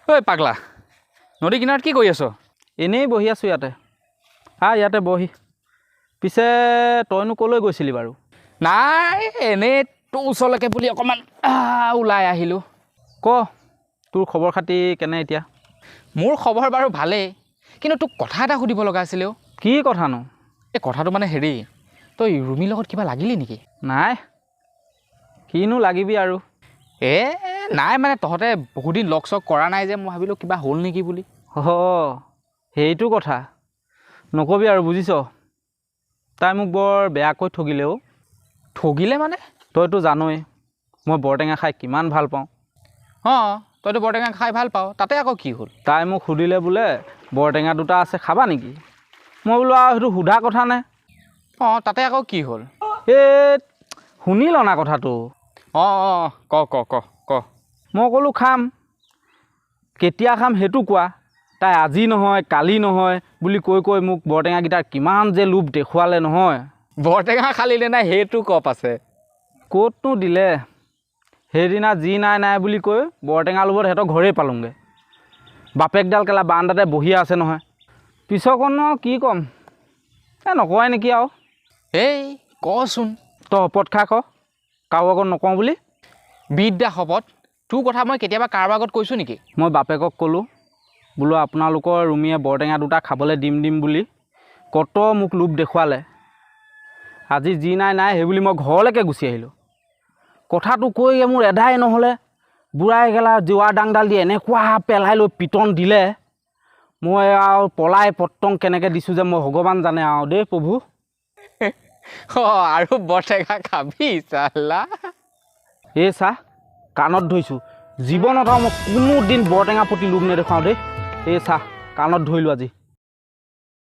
ঐ পাগলা নদী কিনাৰত কি কৰি আছ? এনেই বহি আছোঁ ইয়াতে। ইয়াতে বহি। পিছে তইনো ক'লৈ গৈছিলি বাৰু? নাই এনেই তোৰ ওচৰলৈকে বুলি অকণমান ওলাই আহিলোঁ। ক তোৰ খবৰ খাতি কেনে এতিয়া? মোৰ খবৰ বাৰু ভালেই, কিন্তু তোক কথা এটা সুধিব লগা আছিলে। কি কথানো? এই কথাটো মানে হেৰি, তই ৰুমিৰ লগত কিবা লাগিলি নেকি? নাই, কিনো লাগিবি আৰু। নাই মানে তহঁতে বহুদিন লগ চগ কৰা নাই যে, মই ভাবিলোঁ কিবা হ'ল নেকি বুলি। সেইটো কথা নকবি আৰু বুজিছ। তাই মোক বৰ বেয়াকৈ ঠগিলে অ'। ঠগিলে মানে? তইতো জানই মই বৰটেঙা খাই কিমান ভাল পাওঁ। তইতো বৰটেঙা খাই ভাল পাওঁ, তাতে আকৌ কি হ'ল? তাই মোক সুধিলে বোলে বৰটেঙা দুটা আছে খাবা নেকি? মই বোলো আৰু সেইটো সোধা কথা নে। তাতে আকৌ কি হ'ল? শুনি ল না কথাটো। ক। মই ক'লোঁ খাম। কেতিয়া খাম সেইটো কোৱা। তাই আজি নহয় কালি নহয় বুলি কৈ মোক বৰটেঙাকেইটাৰ কিমান যে লোভ দেখুৱালে নহয়। বৰটেঙা খালি নে নাই সেইটো কপ আছে। ক'তনো দিলে। সেইদিনা যি নাই বুলি কৈ বৰটেঙা লোভত সিহঁতৰ ঘৰেই পালোংগৈ। বাপেকডাল কেলা বাৰান্দাতে বহি আছে নহয়। পিছৰকণ কি ক'ম, নকয় নেকি আৰু। কচোন। তই শপত খাই ক, কাৰো আগত নকওঁ বুলি। বিদ্যা শপত? তোৰ কথা মই কেতিয়াবা কাৰোবাৰ আগত কৈছোঁ নেকি? মই বাপেকক ক'লোঁ বোলো আপোনালোকৰ ৰুমিয়ে বৰটেঙা দুটা খাবলৈ দিম বুলি কত মোক লোভ দেখুৱালে। আজি যি নাই সেই বুলি মই ঘৰলৈকে গুচি আহিলোঁ। কথাটো কৈ মোৰ এদাই নহ'লে বুঢ়াই গেলা জোৱাৰ ডাংডাল দি এনেকুৱা পেলাই লৈ পিটন দিলে। মই আৰু পলাই পত্তং কেনেকৈ দিছোঁ যে মই ভগৱান জানে আৰু দেই প্ৰভু। আৰু বৰটেঙা খাবি চালা। চাহ কাণত ধৰিছোঁ, জীৱনত আৰু মই কোনোদিন বৰটেঙা প্ৰতি লোভ নেদেখাওঁ দেই। চাহ কাণত ধৰিলোঁ আজি।